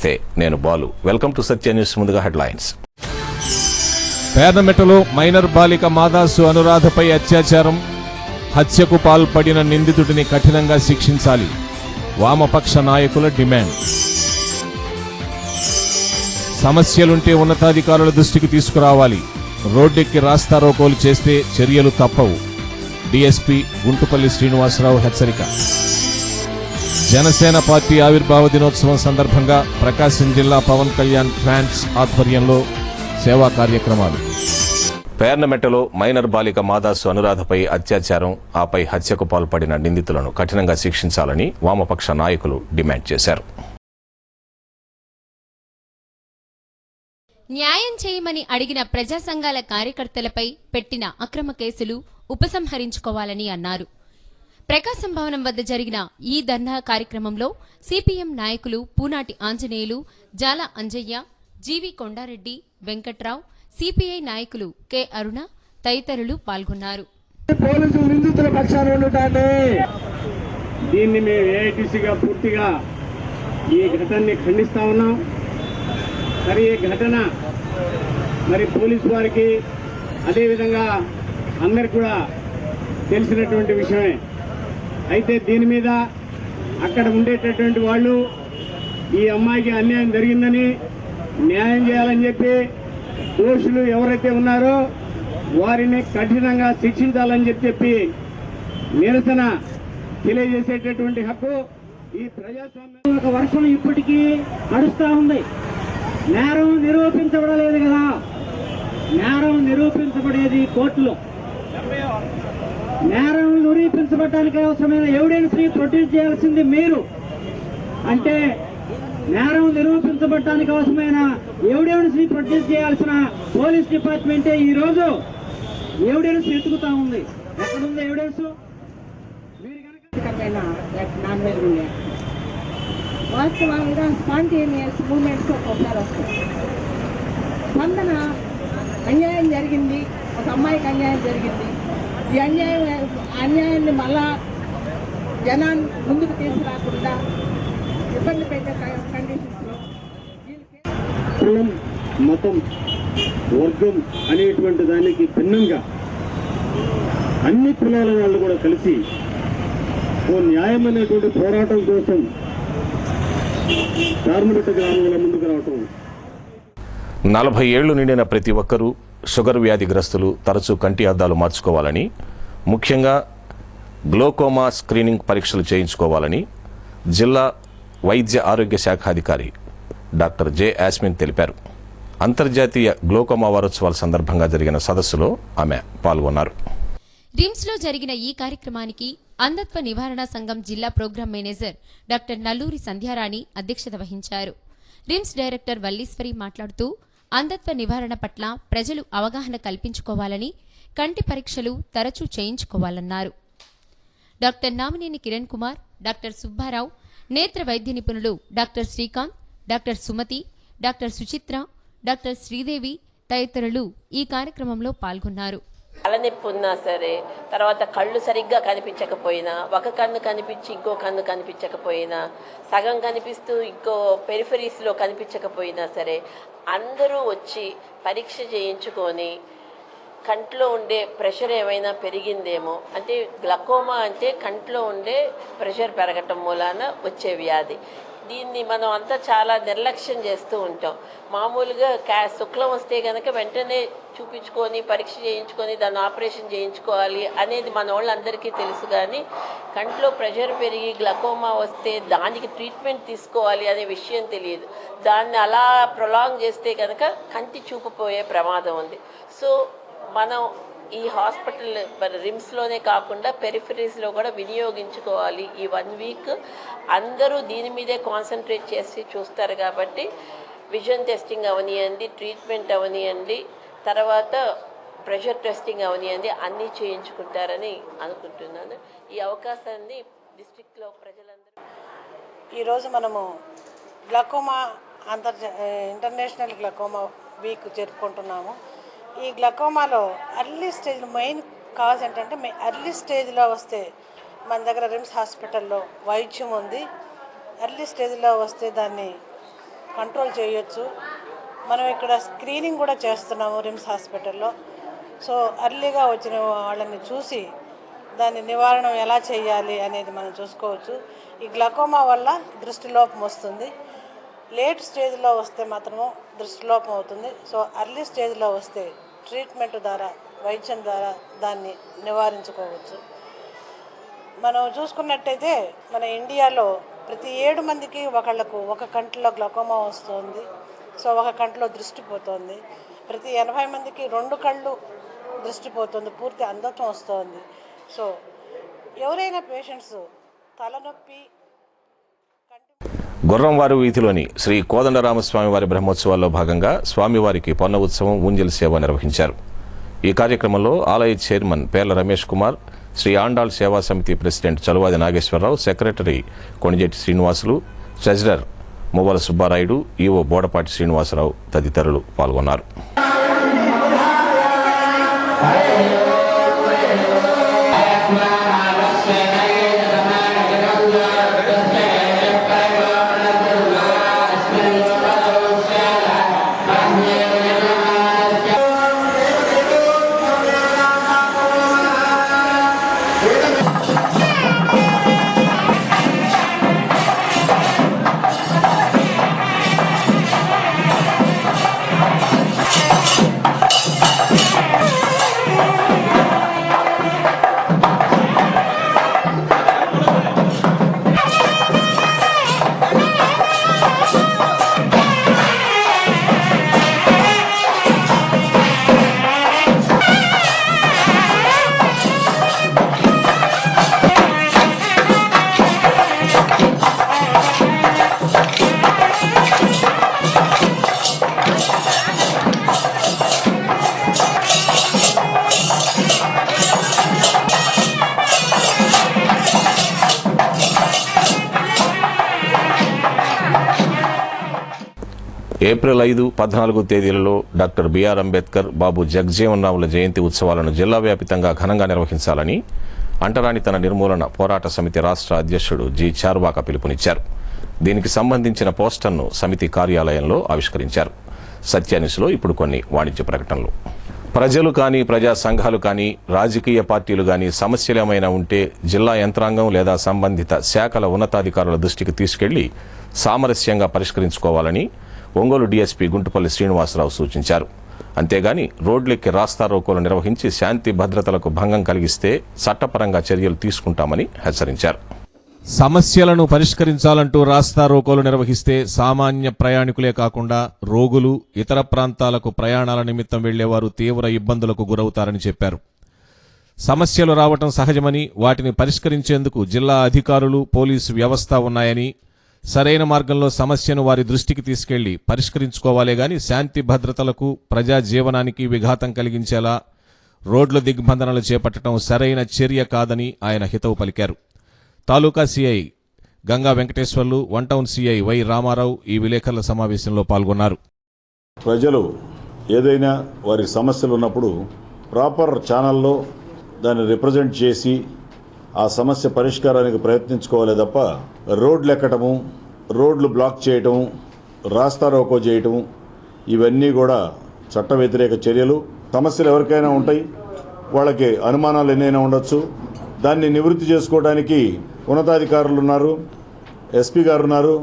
నమస్తే, నేను Balu. Welcome to Satya news. ముందుగా హెడ్లైన్స్. పేర్నమెట్టలో మైనర్ బాలిక మాదాసు అనురాధపై అత్యాచారం, హత్యకు పాల్పడిన నిందితుడిని కఠినంగా శిక్షించాలి. వామపక్ష నాయకుల డిమాండ్. సమస్యలుంటే ఉన్నతాధికారుల దృష్టికి తీసుకురావాలి. రోడ్డెక్కి రాస్తారోకోలు చేస్తే చర్యలు తప్పవు. డీఎస్పీ గుంటుపల్లి శ్రీనివాసరావు హెచ్చరిక. జనసేన పార్టీ ఆవిర్భావ దినోత్సవం సందర్భంగా ప్రకాశం జిల్లా పవన్ కళ్యాణ్ ఫ్యాన్స్ ఆధ్వర్యంలో సేవా కార్యక్రమాలు. పేర్నమెట్టలో మైనర్ బాలిక మాదాసు అనురాధపై అత్యాచారం, ఆపై హత్యకు పాల్పడిన నిందితులను కఠినంగా శిక్షించాలని వామపక్ష నాయకులు డిమాండ్ చేశారు. న్యాయం చేయమని అడిగిన ప్రజా సంఘాల కార్యకర్తలపై పెట్టిన అక్రమ కేసులు ఉపసంహరించుకోవాలని అన్నారు. ప్రకాశం భవనం వద్ద జరిగిన ఈ ధర్నా కార్యక్రమంలో సిపిఎం నాయకులు పూనాటి ఆంజనేయులు, జాల అంజయ్య, జీవి కొండారెడ్డి, వెంకట్రావు, సిపిఐ నాయకులు కె అరుణ తదితరులు పాల్గొన్నారు. పోలీసులు నిందితుల పక్షాన ఉండటాన్ని దీన్ని మేము ఏఐటీసీగా పూర్తిగా ఈ ఘటనని ఖండిస్తా ఉన్నాం. మరి ఈ ఘటన మరి పోలీసు వారికి అదేవిధంగా అందరికి కూడా తెలిసినటువంటి విషయమే. అయితే దీని మీద అక్కడ ఉండేటటువంటి వాళ్ళు ఈ అమ్మాయికి అన్యాయం జరిగిందని న్యాయం చేయాలని చెప్పి దోషులు ఎవరైతే ఉన్నారో వారిని కఠినంగా శిక్షించాలని చెప్పి నిరసన తెలియజేసేటటువంటి హక్కు ఈ ప్రజాస్వామ్యం. ఒక వర్షం ఇప్పటికీ నడుస్తూ ఉంది. నేరం నిరూపించబడలేదు కదా. నేరం నిరూపించబడేది కోర్టులో. నేరం నిరూపించబడటానికి అవసరమైన ఎవిడెన్స్ ని ప్రొడ్యూస్ చేయాల్సింది మీరు. అంటే నేరం నిరూపించబడటానికి అవసరమైన ఎవిడెన్స్ ని ప్రొడ్యూస్ చేయాల్సిన పోలీస్ డిపార్ట్మెంటే ఈ రోజు ఎవిడెన్స్ వెతుకుతా ఉంది. ఎక్కడుంది ఎవిడెన్స్? మీరు కనుక వాస్తవంగా స్పాంటేనియస్ మూమెంట్స్ ఒకసారి వస్తాయి. స్పందన అన్యాయం జరిగింది, ఒక అమ్మాయికి అన్యాయం జరిగింది. ఈ అన్యాయాన్ని మళ్ళా జనాన్ని ముందుకు తీసుకురాకుండా ఇబ్బంది పెట్టే కండిషన్స్లో కులం, మతం, వర్గం అనేటువంటి దానికి భిన్నంగా అన్ని కులాల వాళ్ళు కూడా కలిసి ఓ న్యాయం అనేటువంటి పోరాటం కోసం పేర్నమెట్ట గ్రామంలో ముందుకు రావటం. 40 ఏళ్లు నిండిన ప్రతి ఒక్కరూ షుగర్ వ్యాధిగ్రస్తులు తరచూ కంటి అద్దాలు మార్చుకోవాలని, ముఖ్యంగా గ్లోకోమా స్క్రీనింగ్ పరీక్షలు చేయించుకోవాలని జిల్లా వైద్య ఆరోగ్య శాఖాధికారి డాక్టర్ జె యాస్మిన్ తెలిపారు. అంతర్జాతీయ గ్లోకోమా వారోత్సవాల సందర్భంగా జరిగిన సదస్సులో ఆమె పాల్గొన్నారు. రిమ్స్లో జరిగిన ఈ కార్యక్రమానికి అంధత్వ నివారణ సంఘం జిల్లా programme manager doctor Nalluri Sandhyarani అధ్యక్షత వహించారు. రిమ్స్ డైరెక్టర్ వల్లీశ్వరి మాట్లాడుతూ అంధత్వ నివారణ పట్ల ప్రజలు అవగాహన కల్పించుకోవాలని, కంటి పరీక్షలు తరచూ చేయించుకోవాలన్నారు. డాక్టర్ నామినేని కిరణ్ కుమార్, డాక్టర్ సుబ్బారావు, నేత్ర వైద్య నిపుణులు doctor Srikanth, doctor Sumathi, doctor Suchitra, doctor Sridevi తదితరులు ఈ కార్యక్రమంలో పాల్గొన్నారు. తలనొప్పి ఉన్నా సరే, తర్వాత కళ్ళు సరిగ్గా కనిపించకపోయినా, ఒక కన్ను కనిపించి ఇంకో కన్ను కనిపించకపోయినా, సగం కనిపిస్తూ ఇంకో పెరిఫరీస్లో కనిపించకపోయినా సరే అందరూ వచ్చి పరీక్ష చేయించుకొని కంట్లో ఉండే ప్రెషర్ ఏమైనా పెరిగిందేమో, అంటే గ్లకోమా అంటే కంట్లో ఉండే ప్రెషర్ పెరగటం మూలాన వచ్చే వ్యాధి. దీన్ని మనం అంతా చాలా నిర్లక్ష్యం చేస్తూ ఉంటాం. మామూలుగా శుక్లం వస్తే కనుక వెంటనే చూపించుకొని పరీక్ష చేయించుకొని దాన్ని ఆపరేషన్ చేయించుకోవాలి అనేది మన వాళ్ళందరికీ తెలుసు. కానీ కంట్లో ప్రెషర్ పెరిగి గ్లకోమా వస్తే దానికి ట్రీట్మెంట్ తీసుకోవాలి అనే విషయం తెలియదు. దాన్ని అలా ప్రొలాంగ్ చేస్తే కనుక కంటి చూపుపోయే ప్రమాదం ఉంది. సో మనం ఈ హాస్పిటల్ రిమ్స్లోనే కాకుండా పెరిఫరీస్లో కూడా వినియోగించుకోవాలి. ఈ 1 వీక్ అందరూ దీని మీదే కాన్సన్ట్రేట్ చేసి చూస్తారు కాబట్టి విజన్ టెస్టింగ్ అవనియండి, ట్రీట్మెంట్ అవనియండి, తర్వాత ప్రెషర్ టెస్టింగ్ అవనియండి, అన్నీ చేయించుకుంటారని అనుకుంటున్నాను. ఈ అవకాశాన్ని డిస్ట్రిక్ట్లో ప్రజలందరూ ఈరోజు మనము గ్లకోమా ఇంటర్నేషనల్ గ్లకోమా వీక్ జరుపుకుంటున్నాము. ఈ గ్లకోమాలో ఎర్లీ స్టేజ్ మెయిన్ కాజ్ ఏంటంటే ఎర్లీ స్టేజ్లో వస్తే మన దగ్గర రిమ్స్ హాస్పిటల్లో వైద్యం ఉంది. ఎర్లీ స్టేజ్లో వస్తే దాన్ని కంట్రోల్ చేయొచ్చు. మనం ఇక్కడ స్క్రీనింగ్ కూడా చేస్తున్నాము రిమ్స్ హాస్పిటల్లో. సో అర్లీగా వచ్చిన వాళ్ళని చూసి దాని నివారణ ఎలా చేయాలి అనేది మనం చూసుకోవచ్చు. ఈ గ్లకోమా వల్ల దృష్టిలోపం వస్తుంది. లేట్ స్టేజ్లో వస్తే మాత్రము దృష్టిలోపం అవుతుంది. సో అర్లీ స్టేజ్లో వస్తే ట్రీట్మెంట్ ద్వారా, వైద్యం ద్వారా దాన్ని నివారించుకోవచ్చు. మనం చూసుకున్నట్టయితే మన ఇండియాలో ప్రతి 7 మందికి ఒక కంటిలో గ్లకోమా వస్తుంది. సో ఒక కంటిలో దృష్టి పోతుంది. ప్రతి 80 మందికి 2 కళ్ళు దృష్టి పోతుంది, పూర్తి అంధత్వం వస్తుంది. సో ఎవరైనా పేషెంట్స్ తలనొప్పి గుర్రంవారు వీధిలోని శ్రీ కోదండరామస్వామి వారి బ్రహ్మోత్సవాల్లో భాగంగా స్వామివారికి పొన్న ఉత్సవం, ఊంజల్ సేవ నిర్వహించారు. ఈ కార్యక్రమంలో ఆలయ చైర్మన్ పేర్ల Ramesh Kumar, Shri Andal Seva Samiti president Chaluvadi Nageswararao, secretary Konijeti Srinivasulu, treasurer Muvvala Subbarayudu, EO Bodapati Srinivasarao తదితరులు పాల్గొన్నారు. ఏప్రిల్ 5, 14 తేదీలలో డాక్టర్ బిఆర్ అంబేద్కర్, బాబు జగజ్జీవన్ రావుల జయంతి ఉత్సవాలను జిల్లా వ్యాప్తంగా ఘనంగా నిర్వహించాలని అంటరానితన నిర్మూలన పోరాట సమితి రాష్ట్ర అధ్యక్షుడు జి చార్వాక పిలుపునిచ్చారు. దీనికి సంబంధించిన పోస్టర్ను సమితి కార్యాలయంలో ఆవిష్కరించారు. సత్యాన్యూస్లో ఇప్పుడు కొన్ని వాణిజ్య ప్రకటనలు. ప్రజలు కానీ, ప్రజా సంఘాలు కానీ, రాజకీయ పార్టీలు కానీ సమస్యలు ఏమైనా ఉంటే జిల్లా యంత్రాంగం లేదా సంబంధిత శాఖల ఉన్నతాధికారుల దృష్టికి తీసుకెళ్లి సామరస్యంగా పరిష్కరించుకోవాలని ఒంగోలు డీఎస్పీ గుంటుపల్లి శ్రీనివాసరావు సూచించారు. అంతేగాని రోడ్లెక్కి రాస్తారోకోలు నిర్వహించి శాంతి భద్రతలకు భంగం కలిగిస్తే చట్టపరంగా చర్యలు తీసుకుంటామని హెచ్చరించారు. సమస్యలను పరిష్కరించాలంటూ రాస్తారోకోలు నిర్వహిస్తే సామాన్య ప్రయాణికులే కాకుండా రోగులు, ఇతర ప్రాంతాలకు ప్రయాణాల నిమిత్తం వెళ్లేవారు తీవ్ర ఇబ్బందులకు గురవుతారని చెప్పారు. సమస్యలు రావటం సహజమని, వాటిని పరిష్కరించేందుకు జిల్లా అధికారులు, పోలీసు వ్యవస్థ ఉన్నాయని, సరైన మార్గంలో సమస్యను వారి దృష్టికి తీసుకెళ్లి పరిష్కరించుకోవాలే గాని శాంతి భద్రతలకు, ప్రజా జీవనానికి విఘాతం కలిగించేలా రోడ్ల దిగ్బంధనలు చేపట్టడం సరైన చర్య కాదని ఆయన హితవు పలికారు. Taluka CI Ganga Venkateswarlu, one town CI Y Ramarao ఈ విలేకరుల సమావేశంలో పాల్గొన్నారు. ప్రజలు ఏదైనా వారి సమస్యలు ఉన్నప్పుడు ప్రాపర్ ఛానల్లో దాన్ని రిప్రజెంట్ చేసి ఆ సమస్య పరిష్కారానికి ప్రయత్నించుకోవాలి తప్ప రోడ్లు ఎక్కటము, రోడ్లు బ్లాక్ చేయటం, రాస్తారోకో చేయటం ఇవన్నీ కూడా చట్ట వ్యతిరేక చర్యలు. సమస్యలు ఎవరికైనా ఉంటాయి, వాళ్ళకి అనుమానాలు ఎన్నైనా ఉండొచ్చు. దాన్ని నివృత్తి చేసుకోవడానికి ఉన్నతాధికారులు ఉన్నారు, ఎస్పీ గారు ఉన్నారు,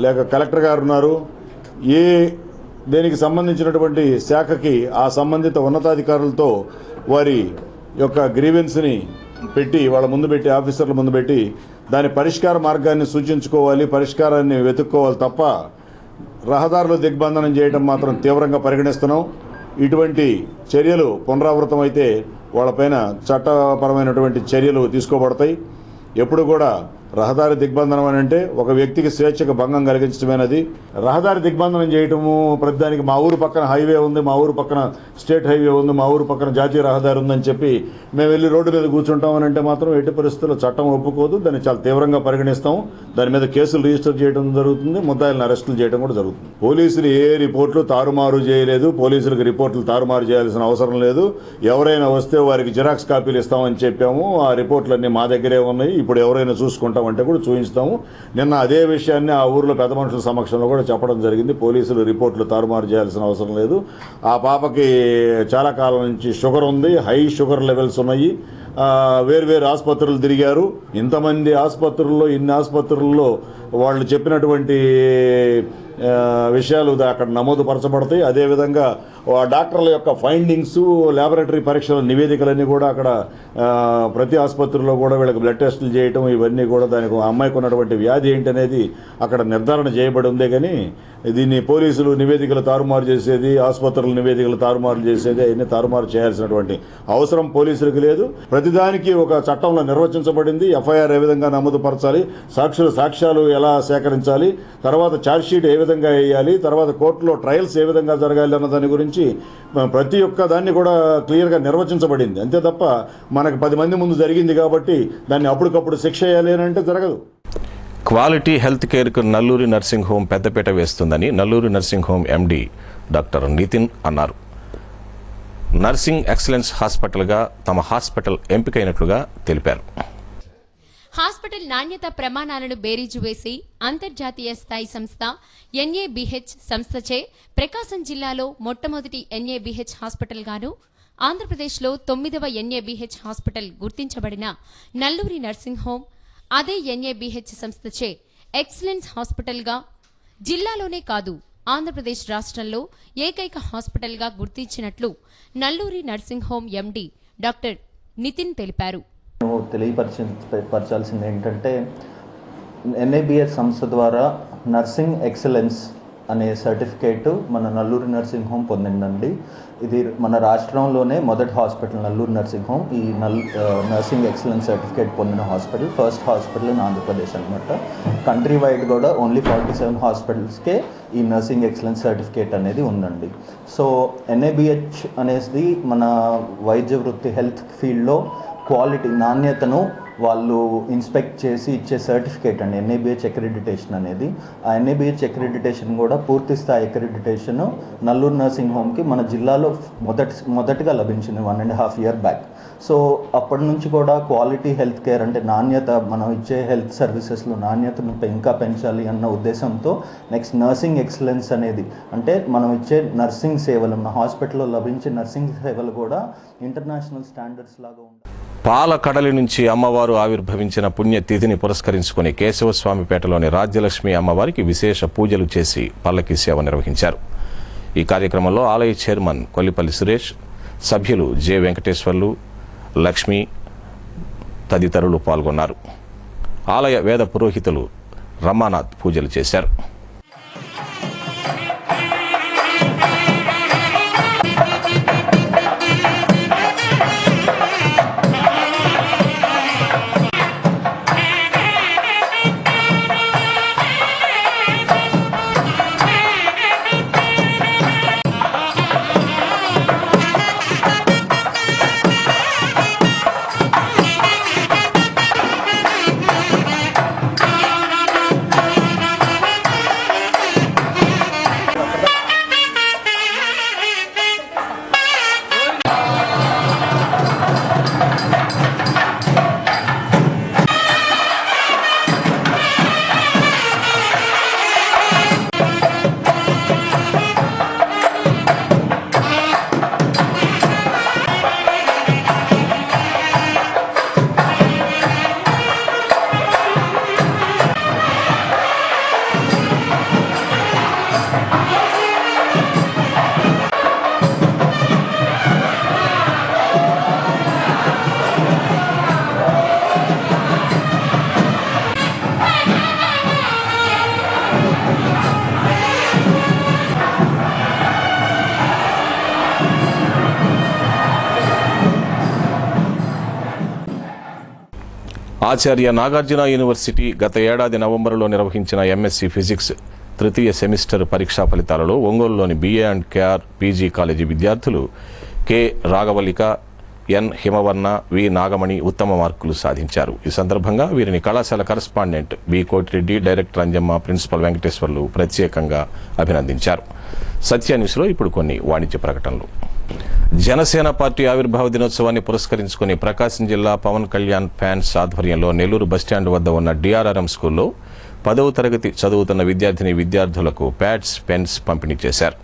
లేక కలెక్టర్ గారు ఉన్నారు. దేనికి సంబంధించినటువంటి శాఖకి ఆ సంబంధిత ఉన్నతాధికారులతో వారి యొక్క గ్రీవెన్స్ని పెట్టి వాళ్ళ ముందు పెట్టి, ఆఫీసర్ల ముందు పెట్టి దాని పరిష్కార మార్గాన్ని సూచించుకోవాలి, పరిష్కారాన్ని వెతుక్కోవాలి తప్ప రహదారులు దిగ్బంధనం చేయడం మాత్రం తీవ్రంగా పరిగణిస్తున్నాం. ఇటువంటి చర్యలు పునరావృతం అయితే వాళ్ళపైన చట్టపరమైనటువంటి చర్యలు తీసుకోబడతాయి. ఎప్పుడు కూడా రహదారి దిగ్బంధనం అని అంటే ఒక వ్యక్తికి స్వేచ్ఛకు భంగం కలిగించడమేనది. రహదారి దిగ్బంధనం చేయటము ప్రతిదానికి మా ఊరు పక్కన హైవే ఉంది, మా ఊరు పక్కన స్టేట్ హైవే ఉంది, మా ఊరు పక్కన జాతీయ రహదారి ఉందని చెప్పి మేము వెళ్ళి రోడ్డు మీద కూర్చుంటామని అంటే మాత్రం ఎట్టి పరిస్థితుల్లో చట్టం ఒప్పుకోదు. దాన్ని చాలా తీవ్రంగా పరిగణిస్తాం. దాని మీద కేసులు రిజిస్టర్ చేయడం జరుగుతుంది, ముద్దాయిలను అరెస్టులు చేయడం కూడా జరుగుతుంది. పోలీసులు ఏ రిపోర్ట్లు తారుమారు చేయలేదు, పోలీసులకు రిపోర్ట్లు తారుమారు చేయాల్సిన అవసరం లేదు. ఎవరైనా వస్తే వారికి జిరాక్స్ కాపీలు ఇస్తామని చెప్పాము. ఆ రిపోర్ట్లన్నీ మా దగ్గరే ఉన్నాయి. ఇప్పుడు ఎవరైనా చూసుకుంటారు. చూపించమంటామంటే కూడా చూపించుతాము. నిన్న అదే విషయాన్ని ఆ ఊర్లో పెద్ద మనుషుల సమక్షంలో కూడా చెప్పడం జరిగింది. పోలీసులు రిపోర్ట్లు తారుమారు చేయాల్సిన అవసరం లేదు. ఆ పాపకి చాలా కాలం నుంచి షుగర్ ఉంది, హై షుగర్ లెవెల్స్ ఉన్నాయి. వేరు ఆసుపత్రులు తిరిగారు. ఇంతమంది ఆసుపత్రుల్లో, ఇన్ని ఆసుపత్రుల్లో వాళ్ళు చెప్పినటువంటి విషయాలు అక్కడ నమోదు పరచబడతాయి. అదేవిధంగా డాక్టర్ల యొక్క ఫైండింగ్స్, ల్యాబొరేటరీ పరీక్షల నివేదికలన్నీ కూడా అక్కడ ప్రతి ఆసుపత్రిలో కూడా వీళ్ళకి బ్లడ్ టెస్టులు చేయటం, ఇవన్నీ కూడా దానికి అమ్మాయికి ఉన్నటువంటి వ్యాధి ఏంటి అనేది అక్కడ నిర్ధారణ చేయబడి ఉందే. కానీ దీన్ని పోలీసులు నివేదికలు తారుమారు చేసేది, ఆసుపత్రుల నివేదికలు తారుమారు చేసేది, అవన్నీ తారుమారు చేయాల్సినటువంటి అవసరం పోలీసులకు లేదు. ప్రతిదానికి ఒక చట్టంలో నిర్వచించబడింది. ఎఫ్ఐఆర్ ఏ విధంగా నమోదు పరచాలి, సాక్ష్యాలు ఎలా సేకరించాలి, తర్వాత ఛార్జ్షీట్ ఏ విధంగా వేయాలి, తర్వాత కోర్టులో ట్రయల్స్ ఏ విధంగా జరగాలి అన్న దాని గురించి ప్రతి ఒక్క దాన్ని కూడా క్లియర్గా నిర్వచించబడింది. అంతే తప్ప మనకు 10 మంది ముందు జరిగింది కాబట్టి దాన్ని అప్పటికప్పుడు శిక్ష వేయాలి అని అంటే జరగదు. క్వాలిటీ హెల్త్ కేర్కు నల్లూరి నర్సింగ్ హోమ్ పెద్దపీట వేస్తుందని Nalluri nursing home MD doctor Nitin అన్నారు. నర్సింగ్ ఎక్సలెన్స్ హాస్పిటల్గా తమ హాస్పిటల్ ఎంపికైనట్లుగా తెలిపారు. హాస్పిటల్ నాణ్యత ప్రమాణాలను బేరీజు వేసి అంతర్జాతీయ స్థాయి సంస్థ ఎన్ఏబిహెచ్ సంస్థచే ప్రకాశం జిల్లాలో మొట్టమొదటి ఎన్ఏబిహెచ్ హాస్పిటల్ గాను, ఆంధ్రప్రదేశ్లో 9వ ఎన్ఏబిహెచ్ హాస్పిటల్ గుర్తించబడిన నల్లూరి నర్సింగ్ హోమ్ అదే ఎన్ఏబిహెచ్ సంస్థచే ఎక్సలెన్స్ హాస్పిటల్గా జిల్లాలోనే కాదు ఆంధ్రప్రదేశ్ రాష్ట్రంలో ఏకైక హాస్పిటల్గా గుర్తించినట్లు Nalluri nursing home MD doctor Nitin తెలిపారు. తెలియపరచాల్సింది ఏంటంటే ఎన్ఏబిహెచ్ సంస్థ ద్వారా నర్సింగ్ ఎక్సలెన్స్ అనే సర్టిఫికేట్ మన నల్లూరి నర్సింగ్ హోమ్ పొందిందండి. ఇది మన రాష్ట్రంలోనే మొదటి హాస్పిటల్ నల్లూరి నర్సింగ్ హోమ్. ఈ నర్సింగ్ ఎక్సలెన్స్ సర్టిఫికేట్ పొందిన hospital first hospital in Andhra Pradesh అనమాట. కంట్రీ వైడ్ కూడా ఓన్లీ 47 హాస్పిటల్స్కే ఈ నర్సింగ్ ఎక్సలెన్స్ సర్టిఫికేట్ అనేది ఉందండి. సో ఎన్ఏబిహెచ్ అనేది మన వైద్య వృత్తి హెల్త్ ఫీల్డ్లో క్వాలిటీ, నాణ్యతను వాళ్ళు ఇన్స్పెక్ట్ చేసి ఇచ్చే సర్టిఫికేట్ అండి ఎన్ఏబిహెచ్ అక్రెడిటేషన్ అనేది. ఆ ఎన్ఏబిహెచ్ అక్రెడిటేషన్ కూడా పూర్తి స్థాయి అక్రెడిటేషన్ నల్లూరు నర్సింగ్ హోమ్కి మన జిల్లాలో మొదటిగా లభించింది 1.5 years బ్యాక్. సో అప్పటి నుంచి కూడా క్వాలిటీ హెల్త్ కేర్ అంటే నాణ్యత, మనం ఇచ్చే హెల్త్ సర్వీసెస్లో నాణ్యతను ఇంకా పెంచాలి అన్న ఉద్దేశంతో నెక్స్ట్ నర్సింగ్ ఎక్సలెన్స్ అనేది, అంటే మనం ఇచ్చే నర్సింగ్ సేవలు, మన హాస్పిటల్లో లభించే నర్సింగ్ సేవలు కూడా ఇంటర్నేషనల్ స్టాండర్డ్స్ లాగా ఉంటాయి. పాల కడలి నుంచి అమ్మవారు ఆవిర్భవించిన పుణ్యతిథిని పురస్కరించుకుని కేశవస్వామిపేటలోని రాజ్యలక్ష్మి అమ్మవారికి విశేష పూజలు చేసి పల్లకి సేవ నిర్వహించారు. ఈ కార్యక్రమంలో ఆలయ చైర్మన్ కొల్లిపల్లి సురేష్, సభ్యులు జె వెంకటేశ్వర్లు, లక్ష్మి తదితరులు పాల్గొన్నారు. ఆలయ వేద పురోహితులు రమానాథ్ పూజలు చేశారు. ఆచార్య నాగార్జున యూనివర్సిటీ గత ఏడాది నవంబరులో నిర్వహించిన ఎంఎస్సీ ఫిజిక్స్ తృతీయ సెమిస్టర్ పరీక్షా ఫలితాలలో ఒంగోలులోని BA and KR PG college విద్యార్థులు K Raghavalika, N Himavarna, V Nagamani ఉత్తమ మార్కులు సాధించారు. ఈ సందర్భంగా వీరిని కళాశాల correspondent B Kotireddy, director Anjamma, principal Venkateswarlu ప్రత్యేకంగా అభినందించారు. సత్య న్యూస్లో ఇప్పుడు కొన్ని వాణిజ్య ప్రకటనలు. జనసేన పార్టీ ఆవిర్భావ దినోత్సవాన్ని పురస్కరించుకుని ప్రకాశం జిల్లా పవన్ కళ్యాణ్ ఫ్యాన్స్ ఆధ్వర్యంలో నెల్లూరు బస్టాండ్ వద్ద ఉన్న డిఆర్ఆర్ఎం స్కూల్లో 10వ తరగతి చదువుతున్న విద్యార్థులకు ప్యాడ్స్, పెన్స్ పంపిణీ చేశారు.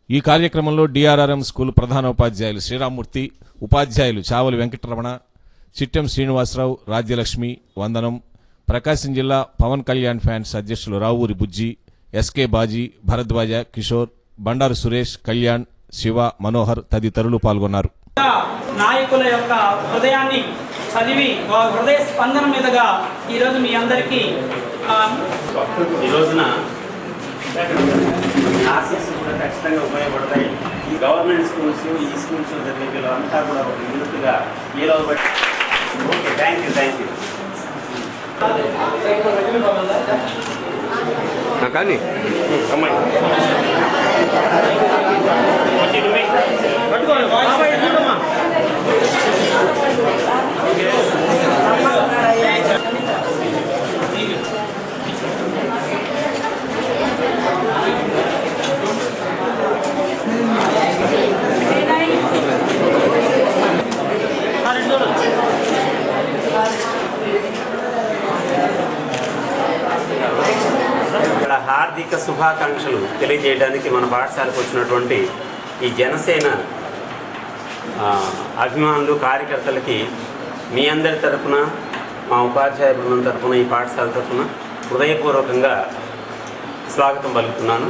ఈ కార్యక్రమంలో డిఆర్ఆర్ఎం స్కూల్ ప్రధానోపాధ్యాయులు శ్రీరామ్మూర్తి, ఉపాధ్యాయులు చావలి వెంకటరమణ, చిట్టెం శ్రీనివాసరావు, రాజ్యలక్ష్మి, వందనం, ప్రకాశం జిల్లా పవన్ కళ్యాణ్ ఫ్యాన్స్ అధ్యక్షులు రావూరి బుజ్జి, ఎస్కే బాజీ, భరద్వాజ, కిషోర్, బండారు సురేష్, కళ్యాణ్, శివ, మనోహర్ తదితరులు పాల్గొన్నారు. నాయకుల యొక్క హృదయాన్ని చదివి హృదయ స్పందన మీదుగా ఈరోజు మీ అందరికీ ఈ రోజున క్లాసెస్ కూడా ఖచ్చితంగా ఉపయోగపడతాయి. ఈ గవర్నమెంట్ స్కూల్స్, ఈ స్కూల్స్ జరిగే అంతా కూడా ఒక యూనిట్గా ఏలో బట్టి. Okay, thank you. కానీ హార్దిక శుభాకాంక్షలు తెలియజేయడానికి మన పాఠశాలకు వచ్చినటువంటి ఈ జనసేన అభిమానులు, కార్యకర్తలకి మీ అందరి తరఫున, మా ఉపాధ్యాయ బృందం తరఫున, ఈ పాఠశాల తరఫున హృదయపూర్వకంగా స్వాగతం పలుకుతున్నాను.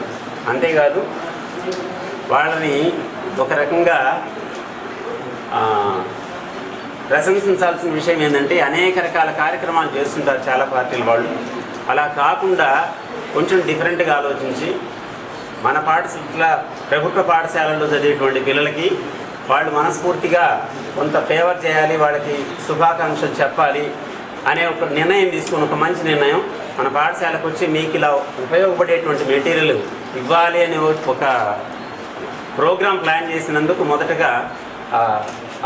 అంతేకాదు వాళ్ళని ఒక రకంగా ప్రశంసించాల్సిన విషయం ఏంటంటే అనేక రకాల కార్యక్రమాలు చేస్తుంటారు చాలా పార్టీల వాళ్ళు. అలా కాకుండా కొంచెం డిఫరెంట్గా ఆలోచించి మన ప్రభుత్వ పాఠశాలల్లో చదివేటువంటి పిల్లలకి వాళ్ళు మనస్ఫూర్తిగా కొంత ఫేవర్ చేయాలి, వాళ్ళకి శుభాకాంక్షలు చెప్పాలి అనే ఒక నిర్ణయం తీసుకుని, ఒక మంచి నిర్ణయం, మన పాఠశాలకు వచ్చి మీకు ఇలా ఉపయోగపడేటువంటి మెటీరియల్ ఇవ్వాలి అనే ఒక ప్రోగ్రాం ప్లాన్ చేసినందుకు మొదటగా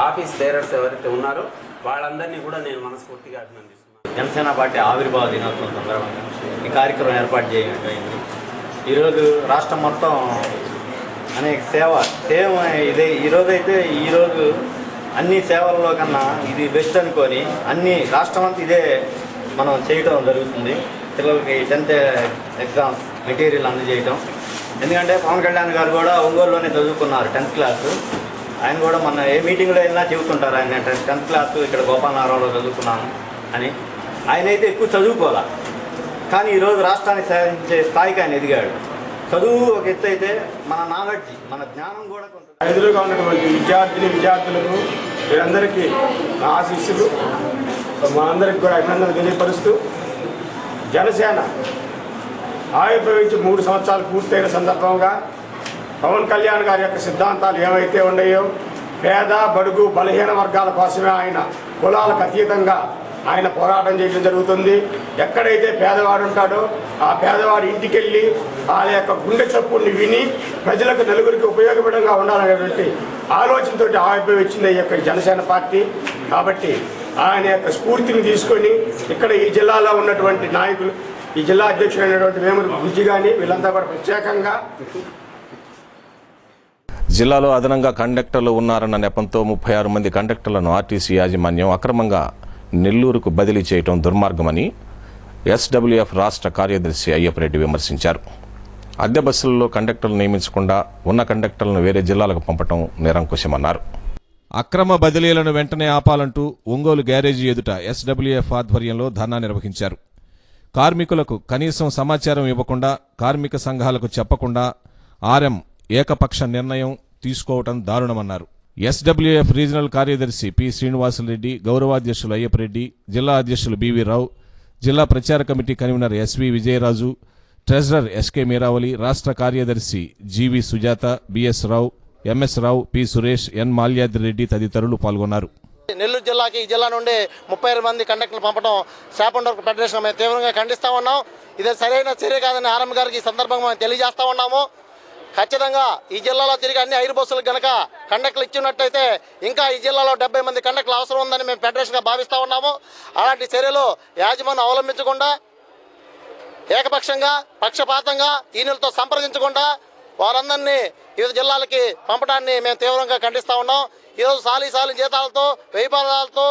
ఆఫీస్ బేరర్స్ ఎవరైతే ఉన్నారో వాళ్ళందరినీ కూడా నేను మనస్ఫూర్తిగా అభినందిస్తున్నాను. జనసేన పార్టీ ఆవిర్భావ దినోత్సవం సందర్భంగా ఈ కార్యక్రమం ఏర్పాటు చేయడం. ఈరోజు రాష్ట్రం మొత్తం అనేక సేవ ఇదే. ఈరోజు అన్ని సేవల్లో కన్నా ఇది బెస్ట్ అనుకొని అన్ని రాష్ట్రం అంతా ఇదే మనం చేయటం జరుగుతుంది. పిల్లలకి 10th ఎగ్జామ్స్ మెటీరియల్ అందజేయటం. ఎందుకంటే పవన్ కళ్యాణ్ గారు కూడా ఒంగోలులోనే చదువుకున్నారు 10th క్లాసు. ఆయన కూడా మన ఏ మీటింగ్లో వెళ్ళినా చెబుతుంటారు, ఆయన 10th క్లాసు ఇక్కడ గోపాలనగరంలో చదువుకున్నాను అని. ఆయన అయితే ఎక్కువ చదువుకోవాలి, కానీ ఈరోజు రాష్ట్రాన్ని సాధించే స్థాయికి ఆయన ఎదిగాడు. చదువు ఒక ఎత్తు అయితే మన నాలెడ్జ్, మన జ్ఞానం కూడా కొంత. ఎదురుగా ఉన్నటువంటి విద్యార్థులకు వీరందరికీ నా ఆశీస్సులు, మా అందరికి కూడా అభినందనలు తెలియపరుస్తూ, జనసేన ఆవిర్భవించి 3 సంవత్సరాలు పూర్తయిన సందర్భంగా పవన్ కళ్యాణ్ గారి యొక్క సిద్ధాంతాలు ఏవైతే ఉన్నాయో, పేద, బడుగు, బలహీన వర్గాల కోసమే ఆయన కులాలకు అతీతంగా ఆయన పోరాటం చేయడం జరుగుతుంది. ఎక్కడైతే పేదవాడు ఉంటాడో ఆ పేదవాడి ఇంటికి వెళ్ళి వాళ్ళ యొక్క గుండె చప్పుడిని విని ప్రజలకు నలుగురికి ఉపయోగపడంగా ఉండాలనేటువంటి ఆలోచనతో ఆవిర్భవించింది ఈ యొక్క జనసేన పార్టీ. కాబట్టి ఆయన యొక్క స్ఫూర్తిని తీసుకొని ఇక్కడ ఈ జిల్లాలో ఉన్నటువంటి నాయకులు, ఈ జిల్లా అధ్యక్షుడైనటువంటి వేమూరి బుజ్జి కానీ వీళ్ళంతా కూడా ప్రత్యేకంగా జిల్లాలో అదనంగా కండక్టర్లు ఉన్నారన్న నెపంతో 36 మంది కండక్టర్లను ఆర్టీసీ యాజమాన్యం అక్రమంగా నెల్లూరుకు బదిలీ చేయడం దుర్మార్గమని ఎస్డబ్ల్యూఎఫ్ రాష్ట్ర కార్యదర్శి అయ్యప్పరెడ్డి విమర్శించారు. అద్దె బస్సులలో కండక్టర్లు నియమించకుండా ఉన్న కండక్టర్లను వేరే జిల్లాలకు పంపడం నిరంకుశమన్నారు. అక్రమ బదిలీలను వెంటనే ఆపాలంటూ ఒంగోలు గ్యారేజీ ఎదుట ఎస్డబ్ల్యూఎఫ్ ఆధ్వర్యంలో ధర్నా నిర్వహించారు. కార్మికులకు కనీసం సమాచారం ఇవ్వకుండా, కార్మిక సంఘాలకు చెప్పకుండా ఆర్ఎం ఏకపక్ష నిర్ణయం తీసుకోవడం దారుణమన్నారు. ఎస్డబ్ల్యూఎఫ్ రీజనల్ కార్యదర్శి పి శ్రీనివాసరెడ్డి, గౌరవాధ్యక్షులు అయ్యప్పరెడ్డి, జిల్లా అధ్యక్షులు బివి రావు, జిల్లా ప్రచార committee convener SV Vijayaraju, treasurer SK Meeravali, రాష్ట్ర కార్యదర్శి GV Sujatha, BS Rao, MS Rao, P Suresh, N Malyadri Reddy తదితరులు పాల్గొన్నారు. నెల్లూరు జిల్లాకి ఈ జిల్లా నుండి 30 మంది కండక్టర్లు పంపడం స్టాఫ్ అండ్ వర్క్ ఫెడరేషన్ మేము తీవ్రంగా ఖండిస్తూ ఉన్నాం. ఇదే సరైన చర్య కాదని ఆర్ఎం గారికి ఈ సందర్భంగా మేము తెలియజేస్తూ ఉన్నాము. ఖచ్చితంగా ఈ జిల్లాలో తిరిగి అన్ని ఐదు బస్సులకు గనక కండక్టర్లు ఇచ్చినట్టయితే ఇంకా ఈ జిల్లాలో 70 మంది కండక్టర్లు అవసరం ఉందని మేము ఫెడరేషన్గా భావిస్తూ ఉన్నాము. అలాంటి చర్యలు యాజమాన్యం అవలంబించకుండా ఏకపక్షంగా పక్షపాతంగా ఈయనలతో సంప్రదించకుండా వారందరినీ వివిధ జిల్లాలకి పంపడాన్ని మేము తీవ్రంగా ఖండిస్తూ ఉన్నాం. ఈరోజు సాలి జీతాలతో వ్యయభారాలతో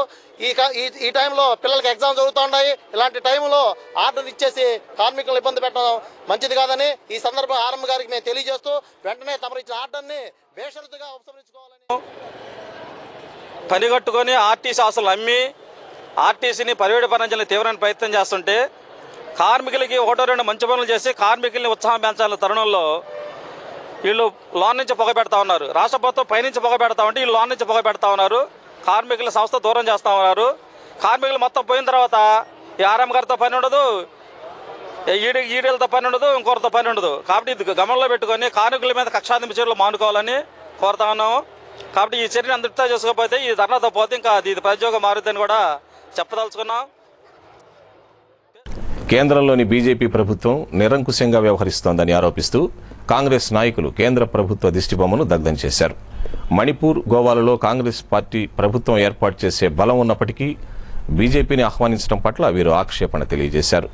ఈ టైంలో పిల్లలకి ఎగ్జామ్ జరుగుతూ ఉన్నాయి. ఇలాంటి టైంలో ఆర్డర్ ఇచ్చేసి కార్మికులను ఇబ్బంది పెట్టడం మంచిది కాదని ఈ సందర్భంగా ఆర్ఎం గారికి మేము తెలియజేస్తూ వెంటనే తమరు ఇచ్చిన ఆర్డర్ని బేషరతుగా ఉపసంహరించుకోవాలని పనిగట్టుకొని ఆర్టీసీ ఆస్తులు అమ్మి ఆర్టీసీని పరివేడిపరించాలని తీవ్రమైన ప్రయత్నం చేస్తుంటే కార్మికులకి ఒకటో రెండు మంచి పనులు చేసి కార్మికుల్ని ఉత్సాహం పెంచాలన్న తరుణంలో వీళ్ళు లోన్ నుంచి పొగ పెడతా ఉన్నారు. రాష్ట్ర ప్రభుత్వం పైనుంచి పొగ పెడతా ఉంటే వీళ్ళు లోన్ నుంచి పొగ పెడతా ఉన్నారు. కార్మికుల సంస్థ దూరం చేస్తూ ఉన్నారు. కార్మికులు మొత్తం పోయిన తర్వాత ఈ ఆర్ఎం గారితో పని ఉండదు, ఈడీలతో పని ఉండదు, ఇంకొకరితో పని ఉండదు. కాబట్టి ఇది గమనంలో పెట్టుకొని కార్మికుల మీద కక్షాదింపు చర్యలు మానుకోవాలని కోరుతా ఉన్నాము. కాబట్టి ఈ చర్యను అంతటితో చేసుకోకపోతే ఈ ధర్నాతో పోతే ఇంకా ఇది ప్రయోగం మారుతుందని కూడా చెప్పదలుచుకున్నాం. కేంద్రంలోని బీజేపీ ప్రభుత్వం నిరంకుశంగా వ్యవహరిస్తోందని ఆరోపిస్తూ కాంగ్రెస్ నాయకులు కేంద్ర ప్రభుత్వ దిష్టిబొమ్మను దగ్ధం చేశారు. మణిపూర్, గోవాలలో కాంగ్రెస్ పార్టీ ప్రభుత్వం ఏర్పాటు చేసే బలం ఉన్నప్పటికీ బీజేపీని ఆహ్వానించడం పట్ల వీరు ఆక్షేపణ తెలియజేశారు.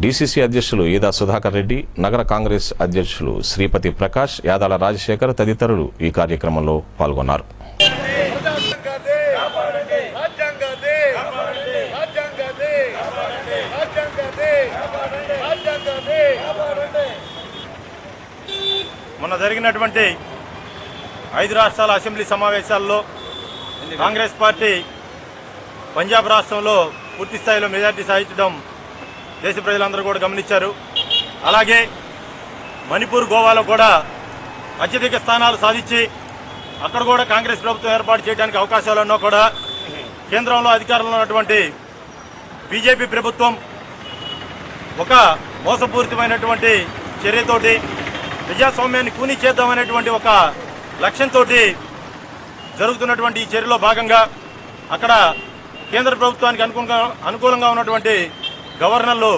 డీసీసీ అధ్యక్షులు ఈదా సుధాకర్ రెడ్డి, నగర కాంగ్రెస్ అధ్యక్షులు శ్రీపతి ప్రకాష్, యాదాల రాజశేఖర్ తదితరులు ఈ కార్యక్రమంలో పాల్గొన్నారు. మొన్న జరిగినటువంటి 5 రాష్ట్రాల అసెంబ్లీ సమావేశాల్లో కాంగ్రెస్ పార్టీ పంజాబ్ రాష్ట్రంలో పూర్తి స్థాయిలో మెజార్టీ సాధించడం దేశ ప్రజలందరూ కూడా గమనించారు. అలాగే మణిపూర్, గోవాలో కూడా అత్యధిక స్థానాలు సాధించి అక్కడ కూడా కాంగ్రెస్ ప్రభుత్వం ఏర్పాటు చేయడానికి అవకాశాలున్నా కూడా కేంద్రంలో అధికారంలో ఉన్నటువంటి బీజేపీ ప్రభుత్వం ఒక మోసపూరితమైనటువంటి చర్యతోటి ప్రజాస్వామ్యాన్ని కూనీ చేద్దామనేటువంటి ఒక లక్ష్యంతో జరుగుతున్నటువంటి ఈ చర్యలో భాగంగా అక్కడ కేంద్ర ప్రభుత్వానికి అనుకూలంగా ఉన్నటువంటి గవర్నర్లు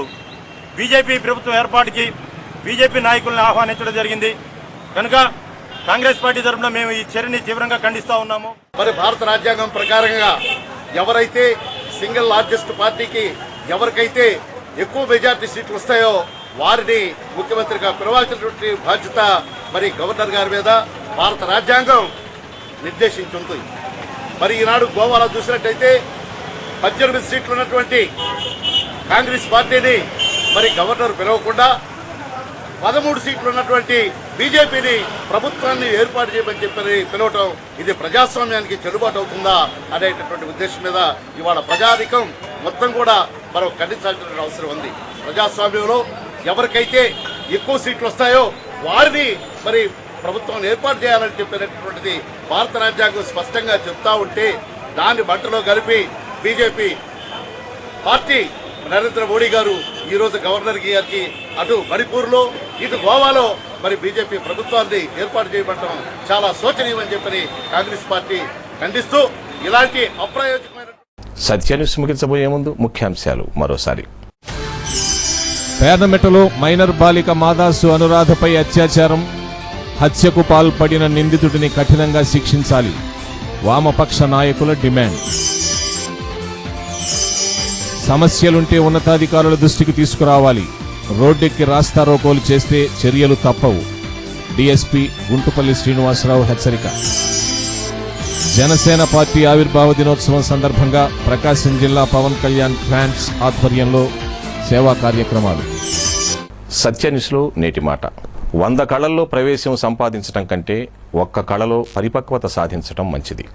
బీజేపీ ప్రభుత్వం ఏర్పాటుకి బీజేపీ నాయకులను ఆహ్వానించడం జరిగింది. కనుక కాంగ్రెస్ పార్టీ తరఫున మేము ఈ చర్యని తీవ్రంగా ఖండిస్తా ఉన్నాము. మరి భారత రాజ్యాంగం ప్రకారంగా ఎవరైతే సింగిల్ లార్జెస్ట్ పార్టీకి ఎవరికైతే ఎక్కువ మెజార్టీ సీట్లు వస్తాయో వారిని ముఖ్యమంత్రిగా పిలవాల్సినటువంటి బాధ్యత మరి గవర్నర్ గారి మీద భారత రాజ్యాంగం నిర్దేశించుంది. మరి ఈనాడు గోవాలో చూసినట్టయితే 18 సీట్లు ఉన్నటువంటి కాంగ్రెస్ పార్టీని మరి గవర్నర్ పిలవకుండా 13 సీట్లు ఉన్నటువంటి బీజేపీని ప్రభుత్వాన్ని ఏర్పాటు చేయమని చెప్పి పిలవటం ఇది ప్రజాస్వామ్యానికి చెల్లుబాటు అవుతుందా అనేటటువంటి ఉద్దేశం మీద ఇవాళ ప్రజాధికం మొత్తం కూడా మనం ఖండించాల్సిన అవసరం ఉంది. ప్రజాస్వామ్యంలో ఎవరికైతే ఎక్కువ సీట్లు వస్తాయో వారిని మరి ప్రభుత్వం ఏర్పాటు చేయాలని చెప్పినటువంటిది భారత రాజ్యాంగం స్పష్టంగా చెప్తా ఉంటే దాన్ని బట్టలో కలిపి బీజేపీ పార్టీ నరేంద్ర మోడీ గారు ఈరోజు గవర్నర్ గారికి అటు మణిపూర్లో ఇటు గోవాలో మరి బీజేపీ ప్రభుత్వాన్ని ఏర్పాటు చేయబడటం చాలా శోచనీయమని చెప్పని కాంగ్రెస్ పార్టీ ఖండిస్తూ ఇలాంటి అప్రయోజకమైన సత్యాన్ని ముగించబోయే ముందు ముఖ్యాంశాలు మరోసారి. పేదమెటలో మైనర్ బాలిక మాదాసు అనురాధపై అత్యాచారం, హత్యకు పాల్పడిన నిందితుడిని కఠినంగా శిక్షించాలి. వామపక్ష నాయకుల డిమాండ్. సమస్యలుంటే ఉన్నతాధికారుల దృష్టికి తీసుకురావాలి. రోడ్డెక్కి రాస్తారోకోలు చేస్తే చర్యలు తప్పవు. డీఎస్పీ గుంటుపల్లి శ్రీనివాసరావు హెచ్చరిక. జనసేన పార్టీ ఆవిర్భావ దినోత్సవం సందర్భంగా ప్రకాశం జిల్లా పవన్ కళ్యాణ్ ఫ్యాన్స్ ఆధ్వర్యంలో సేవా కార్యక్రమాలు. సత్యనిష్లో నేటి మాట. 100 కళల్లో ప్రవేశం సంపాదించడం కంటే ఒక్క కళలో పరిపక్వత సాధించడం మంచిది.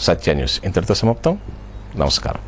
సత్య న్యూస్ ఇంతటితో సమాప్తం. నమస్కారం.